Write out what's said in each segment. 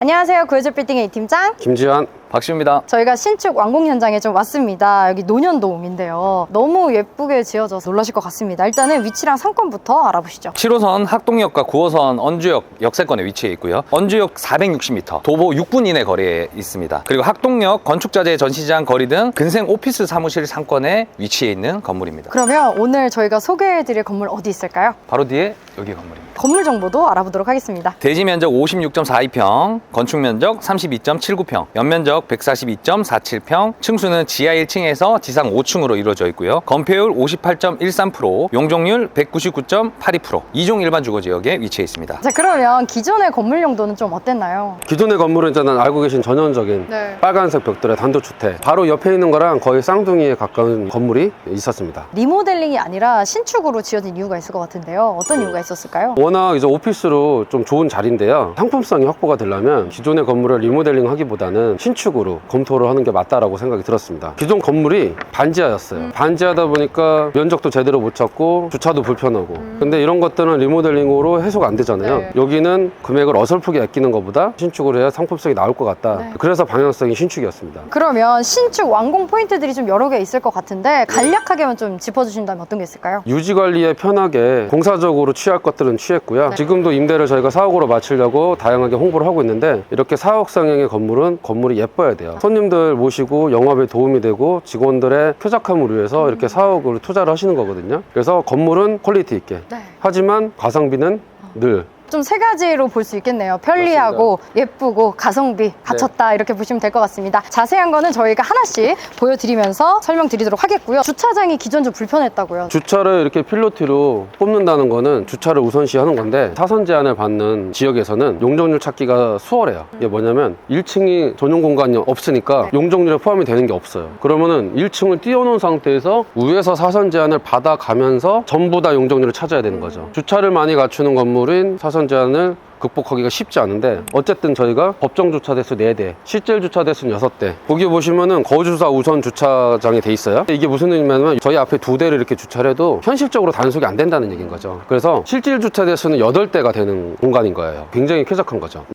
안녕하세요. 구해줄 빌딩의 이팀장 김지환 박시우입니다. 저희가 신축 완공 현장에 좀 왔습니다. 여기 논현동인데요. 너무 예쁘게 지어져서 놀라실 것 같습니다. 일단은 위치랑 상권부터 알아보시죠. 7호선 학동역과 9호선 언주역 역세권에 위치해 있고요. 언주역 460m, 도보 6분 이내 거리에 있습니다. 그리고 학동역 건축자재 전시장 거리 등 근생 오피스 사무실 상권에 위치해 있는 건물입니다. 그러면 오늘 저희가 소개해드릴 건물 어디 있을까요? 바로 뒤에 여기 건물입니다. 건물 정보도 알아보도록 하겠습니다. 대지 면적 56.42평, 건축 면적 32.79평, 연면적 142.47평, 층수는 지하 1층에서 지상 5층으로 이루어져 있고요. 건폐율 58.13%, 용적률 199.82%, 2종 일반 주거지역에 위치해 있습니다. 자, 그러면 기존의 건물 용도는 좀 어땠나요? 기존의 건물은 저는 알고 계신 전형적인 빨간색 벽돌의 단독주택 바로 옆에 있는 거랑 거의 쌍둥이에 가까운 건물이 있었습니다. 리모델링이 아니라 신축으로 지어진 이유가 있을 것 같은데요. 어떤 이유가 있었을까요? 워낙 이제 오피스로 좀 좋은 자리인데요, 상품성이 확보가 되려면 기존의 건물을 리모델링 하기보다는 신축으로 검토를 하는 게 맞다라고 생각이 들었습니다. 기존 건물이 반지하였어요. 반지하다 보니까 면적도 제대로 못 찾고 주차도 불편하고, 근데 이런 것들은 리모델링으로 해소가 안 되잖아요. 네. 여기는 금액을 어설프게 아끼는 것보다 신축으로 해야 상품성이 나올 것 같다. 네. 그래서 방향성이 신축이었습니다. 그러면 신축 완공 포인트들이 좀 여러 개 있을 것 같은데 간략하게만 좀 짚어주신다면 어떤 게 있을까요? 유지관리에 편하게 공사적으로 취할 것들은 취했고요. 네. 지금도 임대를 저희가 사옥으로 마치려고 다양하게 홍보를 하고 있는데, 이렇게 사옥 상형의 건물은 건물이 예뻐야 돼요. 손님들 모시고 영업에 도움이 되고 직원들의 쾌적함을 위해서 이렇게 사옥으로 투자를 하시는 거거든요. 그래서 건물은 퀄리티 있게, 네. 하지만 가성비는 늘 좀 세 가지로 볼 수 있겠네요. 편리하고 예쁘고 가성비 갖췄다, 이렇게 보시면 될 것 같습니다. 자세한 거는 저희가 하나씩 보여드리면서 설명드리도록 하겠고요. 주차장이 기존 좀 불편했다고요. 주차를 이렇게 필로티로 뽑는다는 거는 주차를 우선시하는 건데, 사선 제한을 받는 지역에서는 용적률 찾기가 수월해요. 이게 뭐냐면 1층이 전용 공간이 없으니까 용적률에 포함이 되는 게 없어요. 그러면은 1층을 띄워놓은 상태에서 위에서 사선 제한을 받아가면서 전부 다 용적률을 찾아야 되는 거죠. 주차를 많이 갖추는 건물인 사선 제한을 극복하기가 쉽지 않은데, 어쨌든 저희가 법정 주차 대수 4대, 실제 주차 대수는 6대. 거기 보시면은 거주자 우선 주차장이 돼 있어요. 이게 무슨 의미냐면 저희 앞에 2대를 이렇게 주차를 해도 현실적으로 단속이 안 된다는 얘기인 거죠. 그래서 실질 주차 대수는 8대가 되는 공간인 거예요. 굉장히 쾌적한 거죠.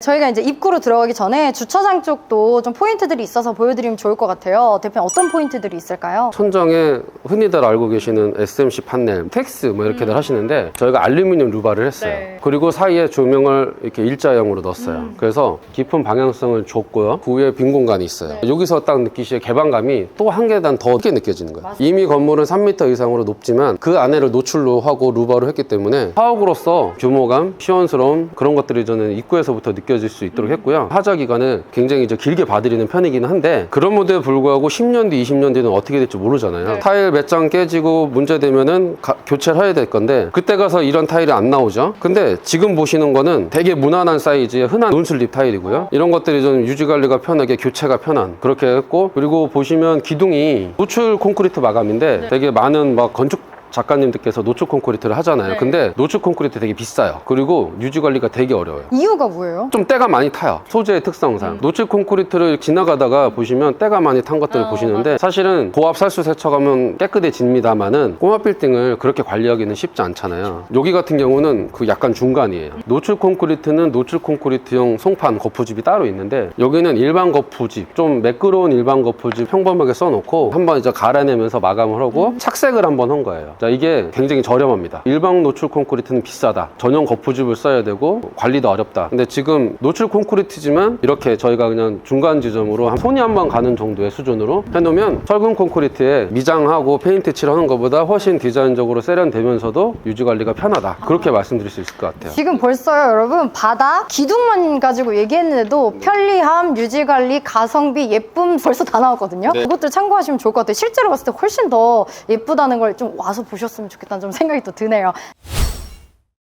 저희가 이제 입구로 들어가기 전에 주차장 쪽도 좀 포인트들이 있어서 보여드리면 좋을 것 같아요. 대표님, 어떤 포인트들이 있을까요? 천정에 흔히들 알고 계시는 SMC 판넬, 텍스 뭐 이렇게들 하시는데, 저희가 알루미늄 루바를 했어요. 네. 그리고 사이에 조명을 이렇게 일자형으로 넣었어요. 그래서 깊은 방향성을 줬고요. 그 위에 빈 공간이 있어요. 여기서 딱 느끼시는 개방감이 또 한 계단 더 크게 느껴지는 거예요. 이미 건물은 3m 이상으로 높지만 그 안에를 노출로 하고 루바로 했기 때문에 사옥으로서 규모감, 시원스러운 그런 것들이 저는 입구에서부터 느껴질 수 있도록 했고요. 하자 기간을 굉장히 이제 길게 봐드리는 편이기는 한데, 그럼에도 불구하고 10년 뒤, 20년 뒤는 어떻게 될지 모르잖아요. 타일 몇 장 깨지고 문제되면은 교체를 해야 될 건데, 그때 가서 이런 타일이 안 나오죠. 근데 지금 보시는 거는 되게 무난한 사이즈의 흔한 논슬립 타일이고요. 이런 것들이 좀 유지관리가 편하게, 교체가 편한 그렇게 했고, 그리고 보시면 기둥이 노출 콘크리트 마감인데 되게 많은 막 건축 작가님들께서 노출 콘크리트를 하잖아요. 근데 노출 콘크리트 되게 비싸요. 그리고 유지 관리가 되게 어려워요. 이유가 뭐예요? 좀 때가 많이 타요. 소재의 특성상. 노출 콘크리트를 지나가다가 보시면 때가 많이 탄 것들을 보시는데, 사실은 고압 살수 세척하면 깨끗해집니다만은 꼬마 빌딩을 그렇게 관리하기는 쉽지 않잖아요. 여기 같은 경우는 그 약간 중간이에요. 노출 콘크리트는 노출 콘크리트용 송판 거푸집이 따로 있는데, 여기는 일반 거푸집, 좀 매끄러운 일반 거푸집 평범하게 써놓고 한번 이제 갈아내면서 마감을 하고 착색을 한번 한 거예요. 자, 이게 굉장히 저렴합니다. 일반 노출 콘크리트는 비싸다. 전용 거푸집을 써야 되고 관리도 어렵다. 근데 지금 노출 콘크리트지만 이렇게 저희가 그냥 중간 지점으로 손이 한 번 가는 정도의 수준으로 해놓으면 철근 콘크리트에 미장하고 페인트 칠하는 것보다 훨씬 디자인적으로 세련되면서도 유지관리가 편하다. 그렇게 말씀드릴 수 있을 것 같아요. 지금 벌써요, 여러분, 바닥, 기둥만 가지고 얘기했는데도 편리함, 유지관리, 가성비, 예쁨 벌써 다 나왔거든요. 그것들 참고하시면 좋을 것 같아요. 실제로 봤을 때 훨씬 더 예쁘다는 걸 좀 와서 보셨으면 좋겠다는 좀 생각이 또 드네요.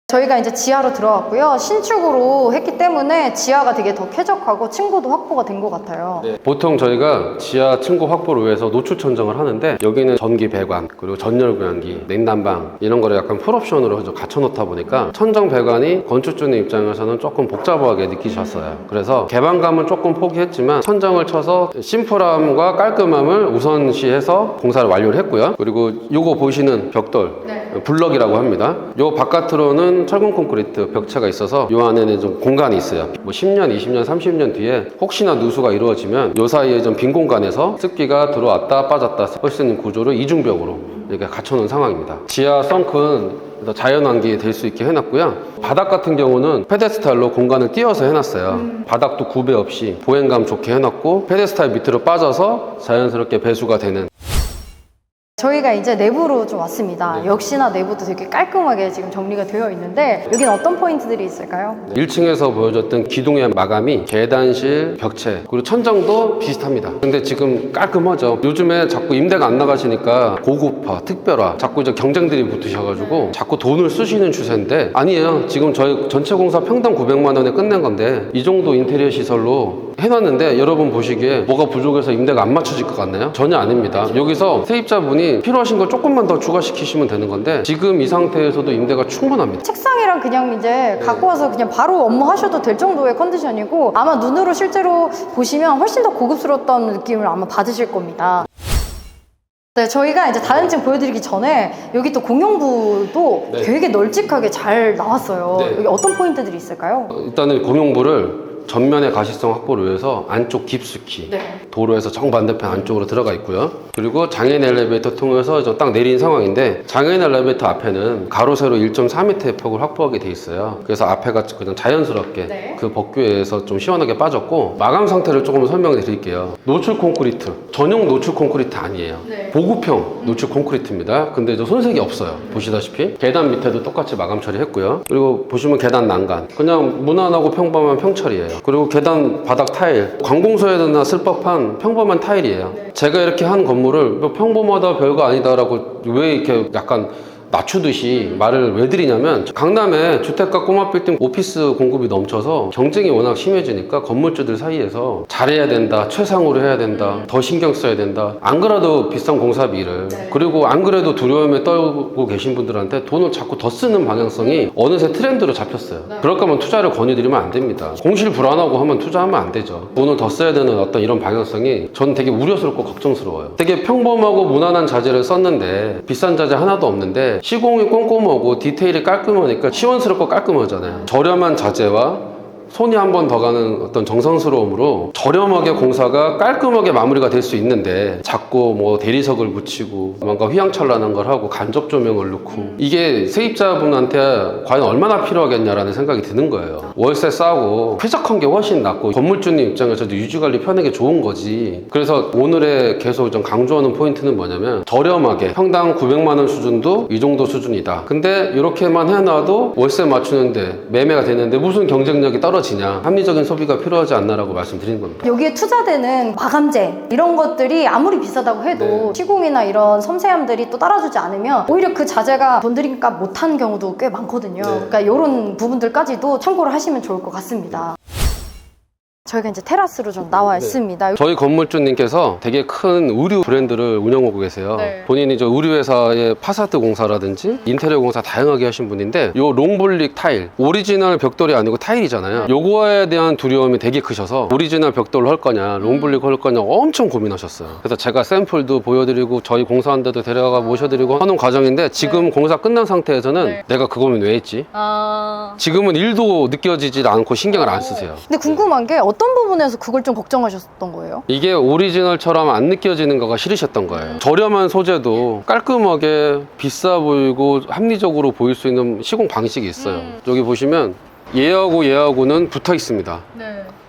저희가 이제 지하로 들어왔고요. 신축으로 했기 때문에 지하가 되게 더 쾌적하고 층고도 확보가 된 것 같아요. 보통 저희가 지하 층고 확보를 위해서 노출 천정을 하는데, 여기는 전기 배관, 그리고 전열 교환기, 냉난방 이런 거를 약간 풀옵션으로 갖춰 놓다 보니까 천정 배관이 건축주님 입장에서는 조금 복잡하게 느끼셨어요. 그래서 개방감은 조금 포기했지만 천정을 쳐서 심플함과 깔끔함을 우선시해서 공사를 완료를 했고요. 그리고 요거 보시는 벽돌, 블럭이라고 합니다. 요 바깥으로는 프리미엄 철근 콘크리트 벽체가 있어서 이 안에는 좀 공간이 있어요. 뭐 10년, 20년, 30년 뒤에 혹시나 누수가 이루어지면 이 사이에 좀 빈 공간에서 습기가 들어왔다 빠졌다 할 수 있는 구조를 이중벽으로 이렇게 갖춰놓은 상황입니다. 지하 썬크는 자연환기 될 수 있게 해놨고요. 바닥 같은 경우는 페데스탈로 공간을 띄워서 해놨어요. 바닥도 구배 없이 보행감 좋게 해놨고 페데스탈 밑으로 빠져서 자연스럽게 배수가 되는. 저희가 이제 내부로 좀 왔습니다. 역시나 내부도 되게 깔끔하게 지금 정리가 되어 있는데 여기는 어떤 포인트들이 있을까요? 1층에서 보여줬던 기둥의 마감이 계단실, 벽체, 그리고 천장도 비슷합니다. 근데 지금 깔끔하죠. 요즘에 자꾸 임대가 안 나가시니까 고급화, 특별화, 자꾸 이제 경쟁들이 붙으셔가지고 자꾸 돈을 쓰시는 추세인데 아니에요. 지금 저희 전체 공사 평당 900만 원에 끝낸 건데 이 정도 인테리어 시설로 해놨는데 여러분 보시기에 뭐가 부족해서 임대가 안 맞춰질 것 같나요? 전혀 아닙니다. 여기서 세입자분이 필요하신 걸 조금만 더 추가시키시면 되는 건데 지금 이 상태에서도 임대가 충분합니다. 책상이랑 그냥 이제 갖고 와서 그냥 바로 업무하셔도 될 정도의 컨디션이고 아마 눈으로 실제로 보시면 훨씬 더 고급스러웠던 느낌을 아마 받으실 겁니다. 네, 저희가 이제 다른 층 보여드리기 전에 여기 또 공용부도 네. 되게 널찍하게 잘 나왔어요. 네. 여기 어떤 포인트들이 있을까요? 일단은 공용부를 전면의 가시성 확보를 위해서 안쪽 깊숙이 네. 도로에서 정반대편 안쪽으로 들어가 있고요. 그리고 장애인 엘리베이터 통해서 딱 내린 상황인데 장애인 엘리베이터 앞에는 가로 세로 1.4m의 폭을 확보하게 돼 있어요. 그래서 앞에가 그냥 자연스럽게 네. 그 복교에서 좀 시원하게 빠졌고 마감 상태를 조금 설명해 드릴게요. 노출 콘크리트 전용 노출 콘크리트 아니에요. 네. 보급형 노출 콘크리트입니다. 근데 이제 손색이 없어요. 보시다시피 계단 밑에도 똑같이 마감 처리했고요. 그리고 보시면 계단 난간 그냥 무난하고 평범한 평처리예요. 그리고 계단 바닥 타일 관공서에나 쓸 법한 평범한 타일이에요. 제가 이렇게 한 건물을 뭐 평범하다 별거 아니다라고 왜 이렇게 약간 낮추듯이 말을 왜 드리냐면 강남에 주택가 꼬마 빌딩 오피스 공급이 넘쳐서 경쟁이 워낙 심해지니까 건물주들 사이에서 잘해야 된다, 최상으로 해야 된다, 더 신경 써야 된다. 안 그래도 비싼 공사비를 그리고 안 그래도 두려움에 떨고 계신 분들한테 돈을 자꾸 더 쓰는 방향성이 어느새 트렌드로 잡혔어요. 그럴 거면 투자를 권유드리면 안 됩니다. 공실 불안하고 하면 투자하면 안 되죠. 돈을 더 써야 되는 어떤 이런 방향성이 저는 되게 우려스럽고 걱정스러워요. 되게 평범하고 무난한 자재를 썼는데 비싼 자재 하나도 없는데 시공이 꼼꼼하고 디테일이 깔끔하니까 시원스럽고 깔끔하잖아요. 저렴한 자재와 손이 한 번 더 가는 어떤 정성스러움으로 저렴하게 공사가 깔끔하게 마무리가 될 수 있는데 자꾸 뭐 대리석을 붙이고 뭔가 휘황찬란한 걸 하고 간접 조명을 넣고 이게 세입자분한테 과연 얼마나 필요하겠냐라는 생각이 드는 거예요. 월세 싸고 쾌적한 게 훨씬 낫고 건물주님 입장에서도 유지관리 편하게 좋은 거지. 그래서 오늘의 계속 좀 강조하는 포인트는 뭐냐면 저렴하게 평당 900만 원 수준도 이 정도 수준이다. 근데 이렇게만 해놔도 월세 맞추는데 매매가 되는데 무슨 경쟁력이 떨어지냐. 합리적인 소비가 필요하지 않나라고 말씀드리는 겁니다. 여기에 투자되는 마감재 이런 것들이 아무리 비싸다고 해도 시공이나 이런 섬세함들이 또 따라주지 않으면 오히려 그 자재가 돈 들인 값 못한 경우도 꽤 많거든요. 그러니까 이런 부분들까지도 참고를 하시면 좋을 것 같습니다. 저희가 이제 테라스로 좀 나와 있습니다. 저희 건물주님께서 되게 큰 의류 브랜드를 운영하고 계세요. 본인이 저 의류회사의 파사드 공사라든지 인테리어 공사 다양하게 하신 분인데 요 롱블릭 타일, 오리지널 벽돌이 아니고 타일이잖아요. 요거에 대한 두려움이 되게 크셔서 오리지널 벽돌로 할 거냐 롱블릭 할 거냐 엄청 고민하셨어요. 그래서 제가 샘플도 보여드리고 저희 공사한 데도 데려가 모셔드리고 하는 과정인데 지금 공사 끝난 상태에서는 내가 그거는 왜 했지? 지금은 1도 느껴지지 않고 신경을 안 쓰세요. 근데 궁금한 게 어떤 부분에서 그걸 좀 걱정하셨던 거예요? 이게 오리지널처럼 안 느껴지는 거가 싫으셨던 거예요. 저렴한 소재도 깔끔하게 비싸 보이고 합리적으로 보일 수 있는 시공 방식이 있어요. 여기 보시면 얘하고 얘하고는 붙어 있습니다.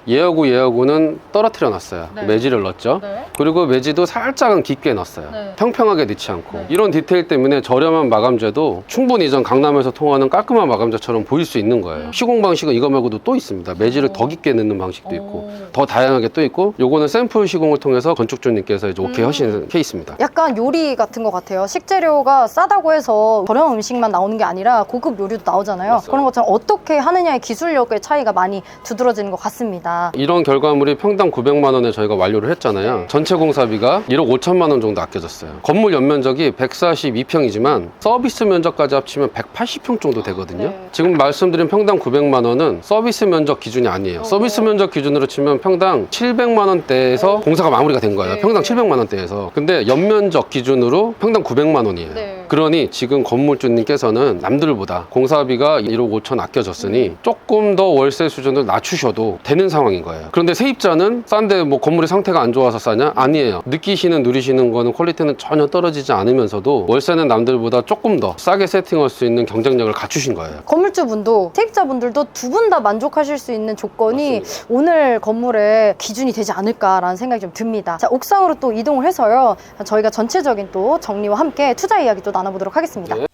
얘하고 얘하고는 떨어뜨려 놨어요. 매지를 넣었죠. 그리고 매지도 살짝은 깊게 넣었어요. 평평하게 넣지 않고. 이런 디테일 때문에 저렴한 마감재도 충분히 전 강남에서 통하는 깔끔한 마감재처럼 보일 수 있는 거예요. 시공 방식은 이거 말고도 또 있습니다. 매지를 더 깊게 넣는 방식도 있고 더 다양하게 또 있고 요거는 샘플 시공을 통해서 건축주님께서 이제 오케이 하신 케이스입니다. 약간 요리 같은 것 같아요. 식재료가 싸다고 해서 저렴한 음식만 나오는 게 아니라 고급 요리도 나오잖아요. 맞아요. 그런 것처럼 어떻게 하느냐의 기술력의 차이가 많이 두드러지는 것 같습니다. 이런 결과물이 평당 900만 원에 저희가 완료를 했잖아요. 전체 공사비가 1억 5천만 원 정도 아껴졌어요. 건물 연면적이 142평이지만 서비스 면적까지 합치면 180평 정도 되거든요. 지금 말씀드린 평당 900만 원은 서비스 면적 기준이 아니에요. 서비스 면적 기준으로 치면 평당 700만 원대에서 공사가 마무리가 된 거예요. 평당 700만 원대에서. 근데 연면적 기준으로 평당 900만 원이에요. 그러니 지금 건물주님께서는 남들보다 공사비가 1억 5천 아껴졌으니 조금 더 월세 수준을 낮추셔도 되는 상황인 거예요. 그런데 세입자는 싼데 뭐 건물의 상태가 안 좋아서 싸냐? 아니에요. 누리시는 거는 퀄리티는 전혀 떨어지지 않으면서도 월세는 남들보다 조금 더 싸게 세팅할 수 있는 경쟁력을 갖추신 거예요. 건물주분도 세입자분들도 두 분 다 만족하실 수 있는 조건이 맞습니다. 오늘 건물의 기준이 되지 않을까라는 생각이 좀 듭니다. 자, 옥상으로 또 이동을 해서요. 저희가 전체적인 또 정리와 함께 투자 이야기 또 나눠보도록 하겠습니다. 네.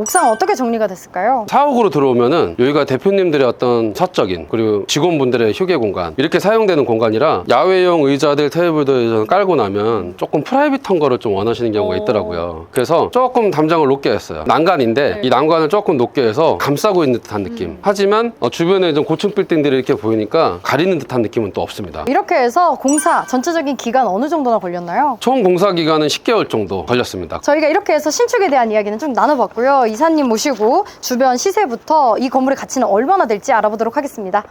옥상 어떻게 정리가 됐을까요? 사옥으로 들어오면은 여기가 대표님들의 어떤 사적인 그리고 직원분들의 휴게 공간 이렇게 사용되는 공간이라 야외용 의자들 테이블들 깔고 나면 조금 프라이빗한 거를 좀 원하시는 경우가 있더라고요. 그래서 조금 담장을 높게 했어요. 난간인데 이 난간을 조금 높게 해서 감싸고 있는 듯한 느낌. 하지만 주변에 좀 고층 빌딩들이 이렇게 보이니까 가리는 듯한 느낌은 또 없습니다. 이렇게 해서 공사 전체적인 기간 어느 정도나 걸렸나요? 총 공사 기간은 10개월 정도 걸렸습니다. 저희가 이렇게 해서 신축에 대한 이야기는 좀 나눠봤고요. 이사님 모시고 주변 시세부터 이 건물의 가치는 얼마나 될지 알아보도록 하겠습니다.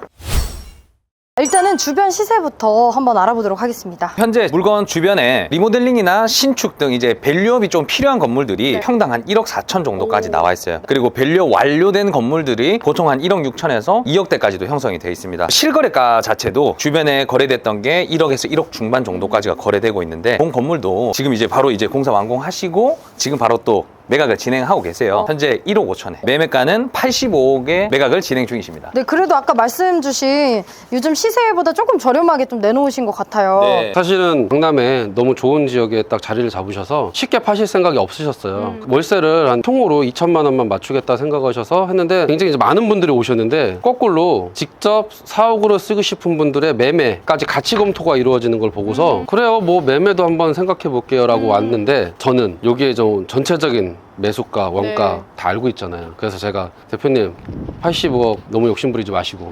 일단은 주변 시세부터 한번 알아보도록 하겠습니다. 현재 물건 주변에 리모델링이나 신축 등 이제 밸류업이 좀 필요한 건물들이 평당 한 1억 4천 정도까지 나와 있어요. 그리고 밸류 완료된 건물들이 보통 한 1억 6천에서 2억대까지도 형성이 되어 있습니다. 실거래가 자체도 주변에 거래됐던 게 1억에서 1억 중반 정도까지가 거래되고 있는데 본 건물도 지금 이제 바로 이제 공사 완공하시고 지금 바로 또 매각을 진행하고 계세요. 현재 1억 5천에 매매가는 85억에 매각을 진행 중이십니다. 네, 그래도 아까 말씀 주신 요즘 시세보다 조금 저렴하게 좀 내놓으신 것 같아요. 네. 사실은 강남에 너무 좋은 지역에 딱 자리를 잡으셔서 쉽게 파실 생각이 없으셨어요. 월세를 한 통으로 2천만 원만 맞추겠다 생각하셔서 했는데 굉장히 이제 많은 분들이 오셨는데 거꾸로 직접 사옥으로 쓰고 싶은 분들의 매매까지 같이 검토가 이루어지는 걸 보고서 그래요, 뭐 매매도 한번 생각해 볼게요 라고 왔는데 저는 여기에 좀 전체적인 매수가, 원가 네. 다 알고 있잖아요. 그래서 제가 대표님 85억 너무 욕심부리지 마시고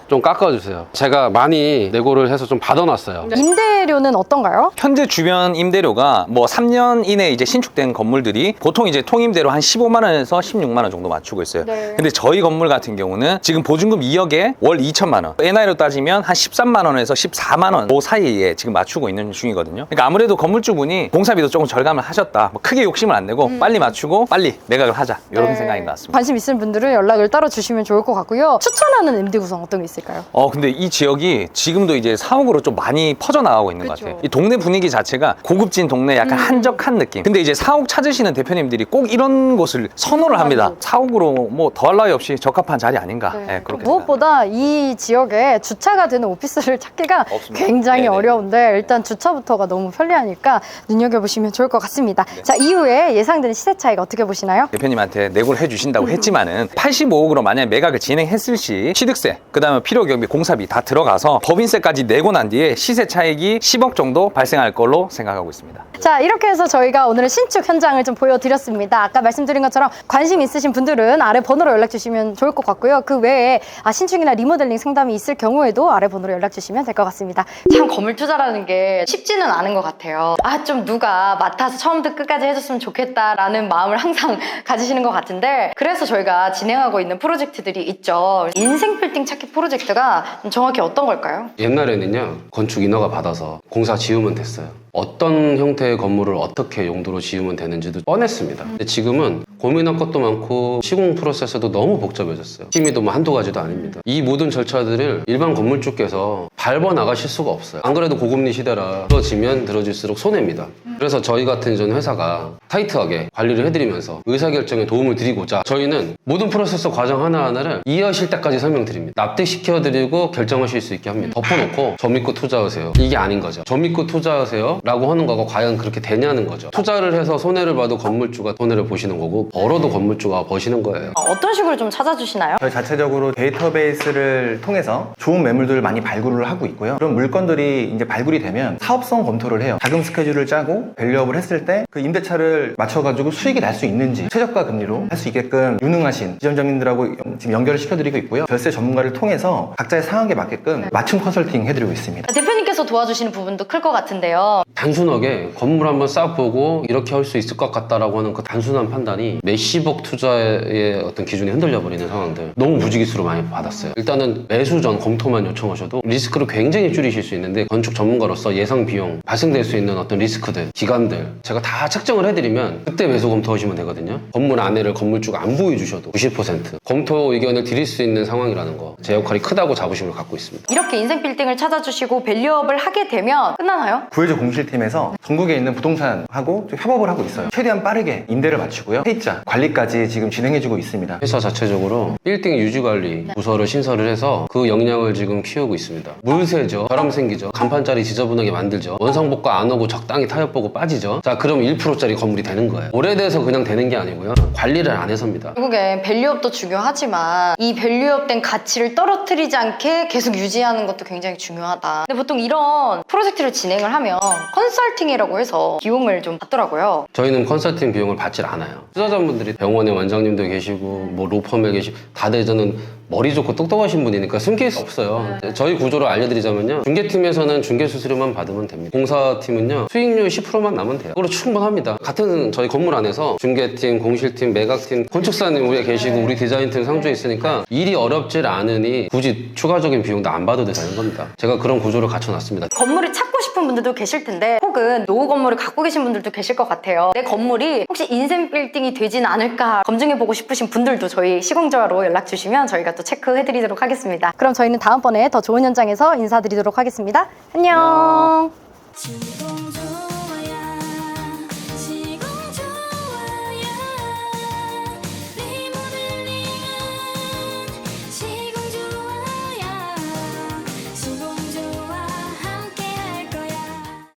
좀 깎아주세요. 제가 많이 내고를 해서 좀 받아놨어요. 임대료는 어떤가요? 현재 주변 임대료가 뭐 3년 이내 이제 신축된 건물들이 보통 이제 통임대로 한 15만 원에서 16만 원 정도 맞추고 있어요. 네. 근데 저희 건물 같은 경우는 지금 보증금 2억에 월 2천만 원, NI로 따지면 한 13만 원에서 14만 원 그 사이에 지금 맞추고 있는 중이거든요. 그러니까 아무래도 건물주분이 공사비도 조금 절감을 하셨다. 뭐 크게 욕심을 안 내고 빨리 맞추고 빨리 매각을 하자. 이런 네. 생각인 것 같습니다. 관심 있으신 분들은 연락을 따로 주시면 좋을 것 같고요. 추천하는 MD 구성 어떤 게 있을까요? 근데 이 지역이 지금도 이제 사옥으로 좀 많이 퍼져나가고 있는 것 그쵸. 같아요. 이 동네 분위기 자체가 고급진 동네 약간 한적한 느낌. 근데 이제 사옥 찾으시는 대표님들이 꼭 이런 곳을 선호를 합니다. 사옥으로 뭐 더할 나위 없이 적합한 자리 아닌가. 네, 그렇게 무엇보다 이 지역에 주차가 되는 오피스를 찾기가 없습니다. 굉장히 네네. 어려운데 일단 주차부터가 너무 편리하니까 눈여겨보시면 좋을 것 같습니다. 자, 이후에 예상되는 시세 차이가 어떻게 보시나요? 대표님한테 내고를 해주신다고 했지만은 85억으로 만약에 매각을 진행했을 시 취득세, 그 다음에 필요경비, 공사비 다 들어가서 법인세까지 내고 난 뒤에 시세 차익이 10억 정도 발생할 걸로 생각하고 있습니다. 자, 이렇게 해서 저희가 오늘의 신축 현장을 좀 보여드렸습니다. 아까 말씀드린 것처럼 관심 있으신 분들은 아래 번호로 연락 주시면 좋을 것 같고요. 그 외에 신축이나 리모델링 상담이 있을 경우에도 아래 번호로 연락 주시면 될 것 같습니다. 참 건물 투자라는 게 쉽지는 않은 것 같아요. 좀 누가 맡아서 처음부터 끝까지 해줬으면 좋겠다라는 마음을 항상 가지시는 것 같은데 그래서 저희가 진행하고 있는 프로젝트들이 있죠. 인생 빌딩 찾기 프로젝트가 정확히 어떤 걸까요? 옛날에는요, 건축 인허가 받아서 공사 지으면 됐어요. 어떤 형태의 건물을 어떻게 용도로 지으면 되는지도 뻔했습니다. 근데 지금은 고민할 것도 많고 시공 프로세스도 너무 복잡해졌어요. 심의도 뭐 한두 가지도 아닙니다. 이 모든 절차들을 일반 건물주께서 밟아 나가실 수가 없어요. 안 그래도 고금리 시대라 들어지면 들어질수록 손해입니다. 그래서 저희 같은 전 회사가 타이트하게 관리를 해드리면서 의사결정에 도움을 드리고자 저희는 모든 프로세스 과정 하나하나를 이해하실 때까지 설명드립니다. 납득시켜드리고 결정하실 수 있게 합니다. 덮어놓고 저 믿고 투자하세요. 이게 아닌 거죠. 저 믿고 투자하세요 라고 하는 거가 과연 그렇게 되냐는 거죠. 투자를 해서 손해를 봐도 건물주가 손해를 보시는 거고 벌어도 건물주가 버시는 거예요. 어떤 식으로 좀 찾아주시나요? 저희 자체적으로 데이터베이스를 통해서 좋은 매물들을 많이 발굴을 하고 있고요. 그런 물건들이 이제 발굴이 되면 사업성 검토를 해요. 자금 스케줄을 짜고 밸류업을 했을 때 그 임대차를 맞춰가지고 수익이 날 수 있는지 최저가 금리로 할 수 있게끔 유능하신 지점장님들하고 지금 연결을 시켜드리고 있고요. 절세 전문가를 통해서 각자의 상황에 맞게끔 맞춤 컨설팅 해드리고 있습니다. 대표님께서 대표님께서 도와주시는 부분도 클 것 같은데요. 단순하게 건물 한번 쌓아보고 이렇게 할 수 있을 것 같다라고 하는 그 단순한 판단이 몇십억 투자의 어떤 기준이 흔들려버리는 상황들 너무 무지기수로 많이 받았어요. 일단은 매수 전 검토만 요청하셔도 리스크를 굉장히 줄이실 수 있는데 건축 전문가로서 예상 비용, 발생될 수 있는 어떤 리스크들, 기간들 제가 다 책정을 해드리면 그때 매수 검토하시면 되거든요. 건물 안에를 건물주가 안 보여주셔도 90% 검토 의견을 드릴 수 있는 상황이라는 거 제 역할이 크다고 자부심을 갖고 있습니다. 이렇게 인생 빌딩을 찾아주시고 밸류업을 하게 되면 끝나나요? 구해줘 공실팀에서 전국에 있는 부동산하고 좀 협업을 하고 있어요. 최대한 빠르게 임대를 마치고요. 세입자 관리까지 지금 진행해주고 있습니다. 회사 자체적으로 빌딩 유지관리 부서를 신설을 해서 그 역량을 지금 키우고 있습니다. 물새죠, 벼람 생기죠, 간판짜리 지저분하게 만들죠, 원상복구 안 오고 적당히 타협 보고 빠지죠. 자, 그럼 1%짜리 건물이 되는 거예요. 오래돼서 그냥 되는 게 아니고요, 관리를 안 해서입니다. 결국엔 밸류업도 중요하지만 이 밸류업된 가치를 떨어뜨리지 않게 계속 유지하는 것도 굉장히 중요하다. 근데 보통 이런 프로젝트를 진행을 하면 컨설팅이라고 해서 비용을 좀 받더라고요. 저희는 컨설팅 비용을 받질 않아요. 투자자분들이 병원의 원장님도 계시고 뭐 로펌에 계시고 다들 저는 머리 좋고 똑똑하신 분이니까 숨길 수 없어요. 저희 구조를 알려드리자면요, 중개팀에서는 중개수수료만 받으면 됩니다. 공사팀은요 수익률 10%만 나면 돼요. 그걸로 충분합니다. 같은 저희 건물 안에서 중개팀, 공실팀, 매각팀, 건축사님 우리가 계시고 우리 디자인팀 상주에 있으니까 일이 어렵질 않으니 굳이 추가적인 비용도 안 받아도 되는 겁니다. 제가 그런 구조를 갖춰놨습니다. 건물을 찾고 싶은 분들도 계실 텐데 혹은 노후 건물을 갖고 계신 분들도 계실 것 같아요. 내 건물이 혹시 인생 빌딩이 되진 않을까 검증해보고 싶으신 분들도 저희 시공자로 연락 주시면 저희가 또 체크해드리도록 하겠습니다. 그럼 저희는 다음번에 더 좋은 현장에서 인사드리도록 하겠습니다. 안녕.